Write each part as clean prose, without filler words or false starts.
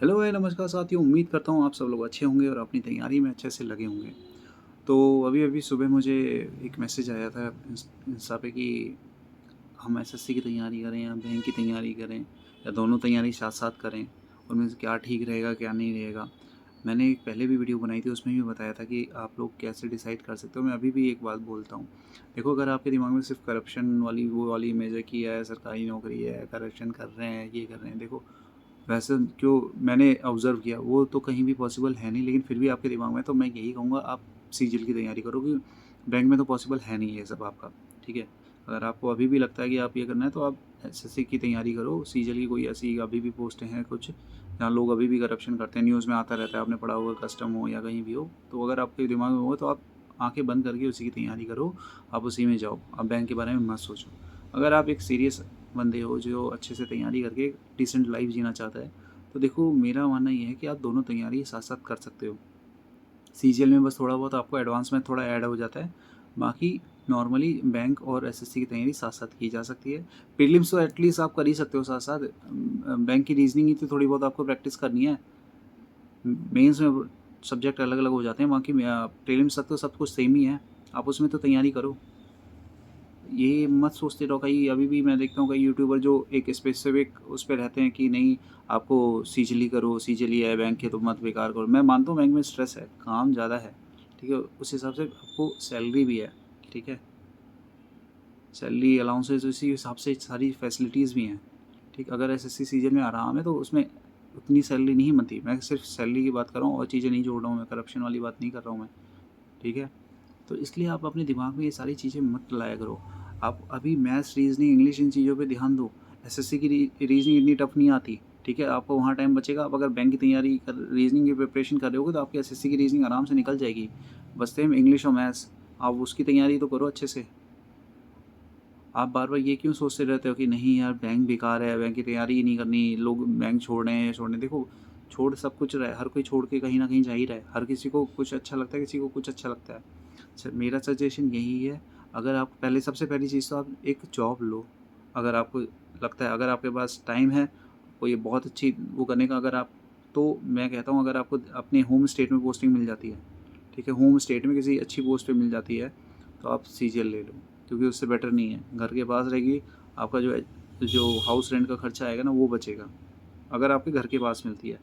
Hello है, नमस्कार साथियों। उम्मीद करता हूँ आप सब लोग अच्छे होंगे और अपनी तैयारी में अच्छे से लगे होंगे। तो अभी-अभी सुबह मुझे एक मैसेज आया था इंस्टा पे कि हम एसएससी की तैयारी करें या बैंक की तैयारी करें या दोनों तैयारी साथ-साथ करें, उनमें से क्या ठीक रहेगा, क्या नहीं रहेगा। मैंने एक पहले भी वीडियो बनाई थी, उसमें भी बताया था कि आप लोग कैसे डिसाइड कर सकते हो। मैं अभी भी एक बात बोलता हूँ, देखो अगर आपके दिमाग में सिर्फ़ करप्शन वाली वो वाली इमेज है कि यार सरकारी नौकरी है, करप्शन कर रहे हैं, ये कर रहे हैं, देखो वैसे क्यों मैंने ऑब्ज़र्व किया वो तो कहीं भी पॉसिबल है नहीं, लेकिन फिर भी आपके दिमाग में तो मैं यही कहूँगा आप सीजीएल की तैयारी करो क्योंकि बैंक में तो पॉसिबल है नहीं ये सब आपका, ठीक है? अगर आपको अभी भी लगता है कि आप ये करना है तो आप एसएससी की तैयारी करो, सीजीएल की कोई ऐसी अभी भी पोस्टें हैं कुछ, जहाँ लोग अभी भी करप्शन करते हैं, न्यूज़ में आता रहता है, आपने पढ़ा होगा कस्टम हो या कहीं भी हो, तो अगर आपके दिमाग में हो तो आप आँखें बंद करके उसी की तैयारी करो, आप उसी में जाओ, आप बैंक के बारे में मत सोचो। अगर आप एक सीरियस बंदे हो जो अच्छे से तैयारी करके एक डिसेंट लाइफ जीना चाहता है, तो देखो मेरा मानना ये है कि आप दोनों तैयारी साथ-साथ कर सकते हो। सीजीएल में बस थोड़ा बहुत आपको एडवांस में थोड़ा ऐड हो जाता है, बाकी नॉर्मली बैंक और एसएससी की तैयारी साथ-साथ की जा सकती है। प्रीलिम्स तो एटलीस्ट आप कर ही सकते हो साथ-साथ, बैंक की रीज़निंग ही तो थोड़ी बहुत आपको प्रैक्टिस करनी है। मेंस में सब्जेक्ट अलग-अलग हो जाते हैं, बाकी प्रीलिम्स तक तो सब कुछ सेम ही है, आप उसमें तो तैयारी करो। ये मत सोचते रहो, कई अभी भी मैं देखता हूँ कई यूट्यूबर जो एक स्पेसिफिक उस पे रहते हैं कि नहीं आपको सीजली करो, सीजली है बैंक के तो मत बेकार करो। मैं मानता हूँ बैंक में स्ट्रेस है, काम ज़्यादा है, ठीक है? उस हिसाब से आपको सैलरी भी है, ठीक है? सैलरी अलाउंसेस उसी हिसाब से सारी फैसिलिटीज़ भी हैं, ठीक? अगर एसएससी सीजन में आराम है तो उसमें उतनी सैलरी नहीं बनती। मैं सिर्फ सैलरी की बात कर रहा हूँ और चीज़ें नहीं जोड़ रहा हूँ मैं, करप्शन वाली बात नहीं कर रहा हूँ मैं, ठीक है? तो इसलिए आप अपने दिमाग में ये सारी चीज़ें मत लाया करो। आप अभी मैथ्स, रीज़निंग, इंग्लिश इन चीज़ों पे ध्यान दो। एसएससी की रीज़निंग इतनी टफ नहीं आती, ठीक है? आपको वहाँ टाइम बचेगा। आप अगर बैंक की तैयारी कर रीज़निंग की प्रिपरेशन कर रहे होगे तो आपकी एसएससी की रीज़निंग आराम से निकल जाएगी। बचते हैं इंग्लिश और मैथ्स, आप उसकी तैयारी तो करो अच्छे से। आप बार-बार ये क्यों सोचते रहते हो कि नहीं यार बैंक बेकार है, बैंक की तैयारी ही नहीं करनी, लोग बैंक छोड़ रहे हैं, छोड़ रहे हैं। देखो, छोड़ सब कुछ रहा है, हर कोई छोड़ के कहीं न कहीं जा ही रहा है। हर किसी को कुछ अच्छा लगता है, किसी को कुछ अच्छा लगता है। मेरा सजेशन यही है, अगर आप पहले सबसे पहली चीज़ तो आप एक जॉब लो। अगर आपको लगता है, अगर आपके पास टाइम है, कोई बहुत अच्छी वो करने का अगर आप, तो मैं कहता हूँ अगर आपको अपने होम स्टेट में पोस्टिंग मिल जाती है, ठीक है? होम स्टेट में किसी अच्छी पोस्ट पे मिल जाती है, तो आप सीजीएल ले लो, क्योंकि उससे बेटर नहीं है। घर के पास रहेगी, आपका जो हाउस रेंट का खर्चा आएगा ना वो बचेगा, अगर आपके घर के पास मिलती है,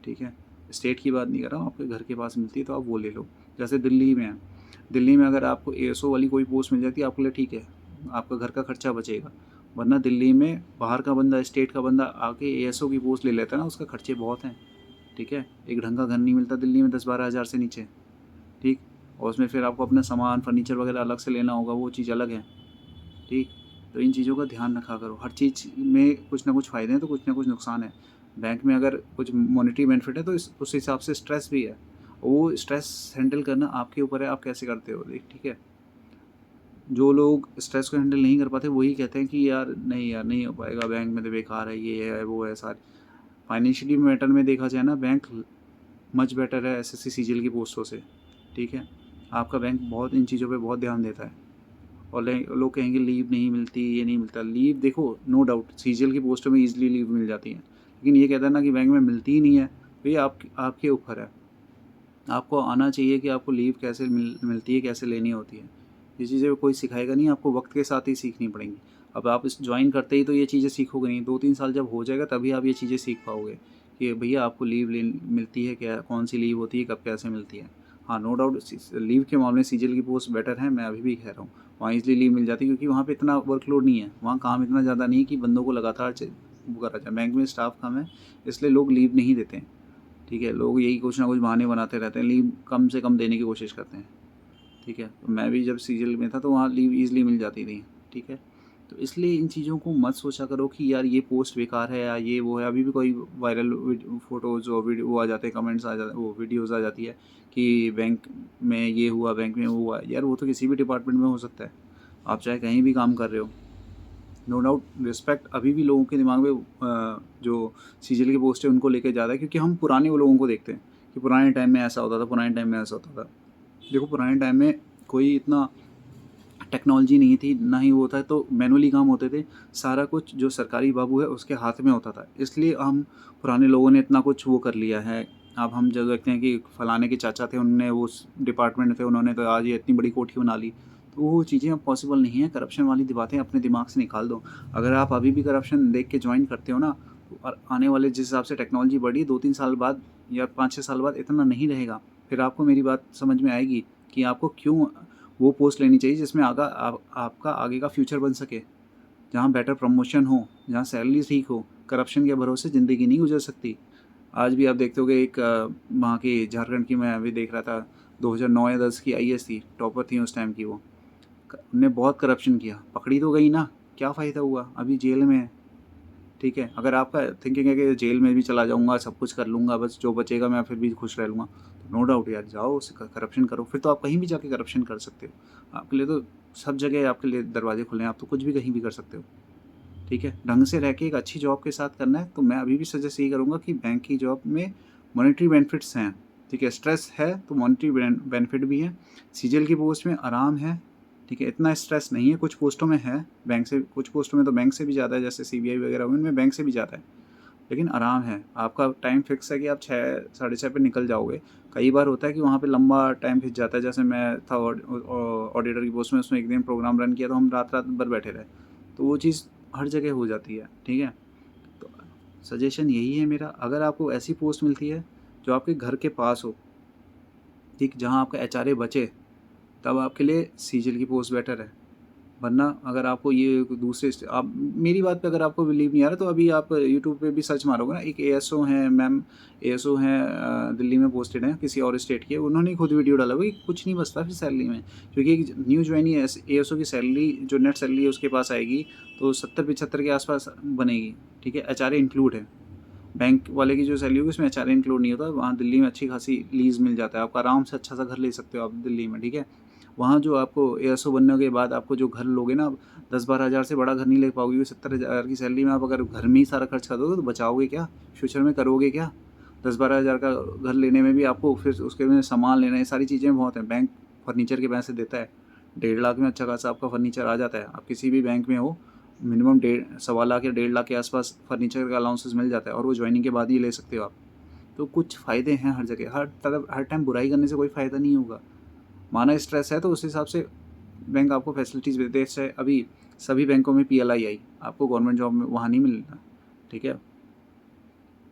ठीक है? स्टेट की बात नहीं कर रहा हूँ, आपके घर के पास मिलती है तो आप वो ले लो। जैसे दिल्ली में है, दिल्ली में अगर आपको एएसओ वाली कोई पोस्ट मिल जाती है आपके लिए ठीक है, आपका घर का खर्चा बचेगा। वरना दिल्ली में बाहर का बंदा, स्टेट का बंदा आके एएसओ की पोस्ट ले लेता है ना, उसका खर्चे बहुत हैं, ठीक है? एक ढंग का घर नहीं मिलता दिल्ली में 10-12 हज़ार से नीचे, ठीक? और उसमें फिर आपको अपना सामान, फर्नीचर वगैरह अलग से लेना होगा, वो चीज़ अलग है, ठीक? तो इन चीज़ों का ध्यान रखा करो। हर चीज़ में कुछ ना कुछ फ़ायदे हैं तो कुछ ना कुछ नुकसान है। बैंक में अगर कुछ मॉनेटरी बेनिफिट है तो इस उस हिसाब से स्ट्रेस भी है। वो स्ट्रेस हैंडल करना आपके ऊपर है, आप कैसे करते हो, देख, ठीक है? जो लोग स्ट्रेस को हैंडल नहीं कर पाते वही कहते हैं कि यार नहीं हो पाएगा, बैंक में तो बेकार है, ये है, वो है, सारी फाइनेंशियली मैटर में देखा जाए ना, बैंक मच बेटर है एसएससी सीजीएल की पोस्टों से, ठीक है? आपका बैंक बहुत इन चीज़ों पे बहुत ध्यान देता है। और लोग कहेंगे लीव नहीं मिलती, ये नहीं मिलता। लीव देखो, नो डाउट सीजीएल की पोस्टों में ईज़िली लीव मिल जाती है। लेकिन ये कहता है ना कि बैंक में मिलती ही नहीं है, तो ये आपके ऊपर है। आपको आना चाहिए कि आपको लीव कैसे मिलती है, कैसे लेनी होती है। ये चीज़ें कोई सिखाएगा नहीं, आपको वक़्त के साथ ही सीखनी पड़ेंगी। अब आप इस जॉइन करते ही तो ये चीज़ें सीखोगे नहीं, 2-3 साल जब हो जाएगा तभी आप ये चीज़ें सीख पाओगे कि भैया आपको लीव मिलती है क्या, कौन-सी लीव होती है, कब कैसे मिलती है। हाँ, नो डाउट लीव के मामले में सीजीएल की पोस्ट बेटर है, मैं अभी भी कह रहा हूँ। वहाँ ईज़िली लीव मिल जाती है क्योंकि वहाँ पे इतना वर्कलोड नहीं है, वहाँ काम इतना ज़्यादा नहीं है कि बंदों को लगातार वो करा जाए। बैंक में स्टाफ कम है, इसलिए लोग लीव नहीं देते हैं, ठीक है? लोग यही कुछ ना कुछ बहाने बनाते रहते हैं, लीव कम से कम देने की कोशिश करते हैं, ठीक है? तो मैं भी जब सीजीएल में था तो वहाँ लीव ईज़िली मिल जाती थी, ठीक है? तो इसलिए इन चीज़ों को मत सोचा करो कि यार ये पोस्ट बेकार है या ये वो है। अभी भी कोई वायरल फ़ोटोज़ और वीडियो वो आ जाते हैं, कमेंट्स आ जाते, वो वीडियोज़ आ जाती है कि बैंक में ये हुआ, बैंक में वो हुआ। यार वो तो किसी भी डिपार्टमेंट में हो सकता है, आप चाहे कहीं भी काम कर रहे हो। नो डाउट रिस्पेक्ट अभी भी लोगों के दिमाग में जो सीजीएल की पोस्ट है उनको लेके ज़्यादा है, क्योंकि हम पुराने वो लोगों को देखते हैं कि पुराने टाइम में ऐसा होता था, पुराने टाइम में ऐसा होता था। देखो पुराने टाइम में कोई इतना टेक्नोलॉजी नहीं थी, ना ही वो था, तो मैनुअली काम होते थे। सारा कुछ जो सरकारी बाबू है उसके हाथ में होता था, इसलिए हम पुराने लोगों ने इतना कुछ वो कर लिया है। अब हम जब देखते हैं कि फलाने के चाचा थे, उनने उस डिपार्टमेंट में थे, उन्होंने तो आज ये इतनी बड़ी कोठी बना ली, तो वो चीज़ें अब पॉसिबल नहीं है। करप्शन वाली बातें अपने दिमाग से निकाल दो। अगर आप अभी भी करप्शन देख के ज्वाइन करते हो ना, तो और आने वाले जिस हिसाब से टेक्नोलॉजी बढ़ी, 2-3 साल बाद या 5-6 साल बाद इतना नहीं रहेगा। फिर आपको मेरी बात समझ में आएगी कि आपको क्यों वो पोस्ट लेनी चाहिए जिसमें आपका आगे का फ्यूचर बन सके, जहाँ बेटर प्रमोशन हो, जहाँ सैलरी ठीक हो। करप्शन के भरोसे ज़िंदगी नहीं गुजर सकती। आज भी आप देखते होगे, एक वहाँ की झारखंड की मैं अभी देख रहा था, 2009 या 10 की आईएएस थी, टॉपर थी उस टाइम की वो। उनने बहुत करप्शन किया, पकड़ी तो गई ना, क्या फ़ायदा हुआ, अभी जेल में है। ठीक है, अगर आपका थिंकिंग है कि जेल में भी चला जाऊँगा, सब कुछ कर लूँगा, बस जो बचेगा मैं फिर भी खुश रह लूँगा, तो नो डाउट यार, जाओ करप्शन करो, फिर तो आप कहीं भी जाके करप्शन कर सकते हो। आपके लिए तो सब जगह आपके लिए दरवाजे खुले हैं, आप तो कुछ भी कहीं भी कर सकते हो। ठीक है, ढंग से रह के एक अच्छी जॉब के साथ करना है, तो मैं अभी भी सजेस्ट यही करूँगा कि बैंक की जॉब में मॉनेटरी बेनिफिट्स हैं। ठीक है, स्ट्रेस है तो मॉनेटरी बेनिफिट भी है। सीजीएल की पोस्ट में आराम है। ठीक है, इतना स्ट्रेस नहीं है, कुछ पोस्टों में है, बैंक से, कुछ पोस्टों में तो बैंक से भी ज़्यादा है, जैसे सीबीआई वगैरह, उनमें बैंक से भी ज़्यादा है, लेकिन आराम है। आपका टाइम फिक्स है कि आप 6 साढ़े 6 पे निकल जाओगे। कई बार होता है कि वहाँ पे लंबा टाइम खिंच जाता है, जैसे मैं था ऑडिटर की पोस्ट में, उसमें एक दिन प्रोग्राम रन किया तो हम रात रात भर बैठे रहे, तो वो चीज़ हर जगह हो जाती है। ठीक है, तो सजेशन यही है मेरा, अगर आपको ऐसी पोस्ट मिलती है जो आपके घर के पास हो, ठीक, जहाँ आपका एचआरए बचे, तब आपके लिए सीजीएल की पोस्ट बेटर है। वरना अगर आपको ये दूसरे आप मेरी बात पे अगर आपको बिलीव नहीं आ रहा, तो अभी आप यूट्यूब पे भी सर्च मारोगे ना, एक एएसओ हैं मैम, एएसओ हैं, दिल्ली में पोस्टेड हैं, किसी और स्टेट के, उन्होंने खुद वीडियो डाला हुआ कि कुछ नहीं बचता फिर सैलरी में, क्योंकि एक न्यू ज्वाइनी एएसओ की सैलरी, जो नेट सैलरी है उसके पास आएगी तो 70-75 के आसपास बनेगी। ठीक है, एचआरए इंक्लूड है। बैंक वाले की जो सैलरी होगी उसमें एचआरए इंक्लूड नहीं होता। वहाँ दिल्ली में अच्छी खासी लीज मिल जाता है, आपको आराम से अच्छा सा घर ले सकते हो आप दिल्ली में। ठीक है, वहाँ जो आपको एएसओ बनने के बाद आपको जो घर लोगे ना, आप 10-12 हज़ार से बड़ा घर नहीं ले पाओगे। 70 हज़ार की सैलरी में आप अगर घर में ही सारा खर्च कर दोगे तो बचाओगे क्या, फ्यूचर में करोगे क्या? 10-12 हज़ार का घर लेने में भी आपको फिर उसके में सामान लेना है, सारी चीज़ें बहुत हैं। बैंक फर्नीचर के पैसे देता है, 1.5 लाख में अच्छा खासा आपका फर्नीचर आ जाता है। आप किसी भी बैंक में हो, मिनिमम 1.25 लाख या 1.5 लाख के आसपास फर्नीचर का अलाउंसेस मिल जाता है, और वो ज्वाइनिंग के बाद ही ले सकते हो आप। तो कुछ फ़ायदे हैं हर जगह, हर तरफ हर टाइम बुराई करने से कोई फ़ायदा नहीं होगा। माना स्ट्रेस है तो उस हिसाब से बैंक आपको फैसिलिटीज़ देते हैं। जैसे अभी सभी बैंकों में पीएलआई आई, आपको गवर्नमेंट जॉब में वहाँ नहीं मिलता। ठीक है,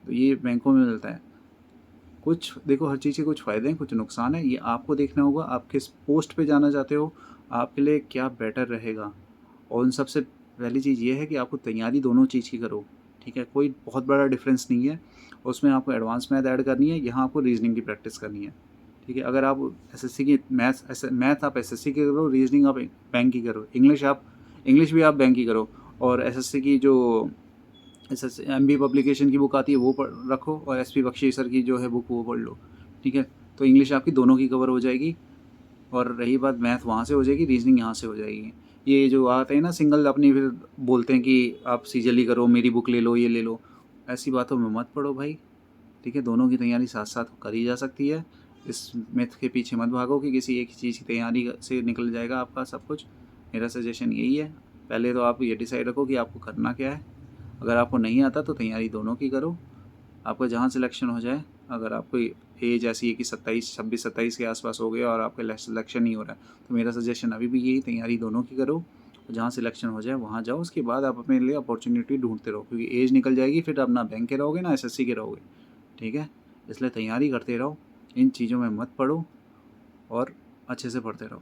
तो ये बैंकों में मिलता है। कुछ देखो, हर चीज़ के कुछ फ़ायदे हैं, कुछ नुकसान है, ये आपको देखना होगा। आप किस पोस्ट पे जाना चाहते हो, आपके लिए क्या बेटर रहेगा। और उन सबसे पहली चीज़ ये है कि आपको तैयारी दोनों चीज़ की करो। ठीक है, कोई बहुत बड़ा डिफरेंस नहीं है, उसमें आपको एडवांस मैथ ऐड करनी है, यहाँ आपको रीजनिंग की प्रैक्टिस करनी है। ठीक है, अगर आप एसएससी की मैथ आप एसएससी की करो, रीजनिंग आप बैंक की करो, इंग्लिश भी आप बैंक की करो, और एसएससी की जो एसएस एमबी पब्लिकेशन की बुक आती है वो पढ़ रखो, और एसपी बख्शी सर की जो है बुक वो पढ़ लो। ठीक है, तो इंग्लिश आपकी दोनों की कवर हो जाएगी, और रही बात, मैथ वहाँ से हो जाएगी, रीजनिंग यहाँ से हो जाएगी। ये जो आते हैं ना सिंगल, अपनी फिर बोलते हैं कि आप सीजली करो, मेरी बुक ले लो, ये ले लो, ऐसी बातों में मत पढ़ो भाई। ठीक है, दोनों की तैयारी साथ साथ करी जा सकती है। इस मिथ के पीछे मत भागो कि किसी एक चीज़ की तैयारी से निकल जाएगा आपका सब कुछ। मेरा सजेशन यही है, पहले तो आप ये डिसाइड रखो कि आपको करना क्या है। अगर आपको नहीं आता तो तैयारी दोनों की करो, आपका जहाँ सिलेक्शन हो जाए। अगर आपको एज ऐसी है कि 26 के आसपास हो गया और आपका सिलेक्शन नहीं हो रहा है, तो मेरा सजेशन अभी भी यही, तैयारी दोनों की करो, जहाँ सिलेक्शन हो जाए वहाँ जाओ। उसके बाद आप अपने लिए अपॉर्चुनिटी ढूंढते रहो, क्योंकि एज निकल जाएगी, फिर आप ना बैंक के रहोगे ना एसएससी के रहोगे। ठीक है, इसलिए तैयारी करते रहो, इन चीज़ों में मत पढ़ो, और अच्छे से पढ़ते रहो।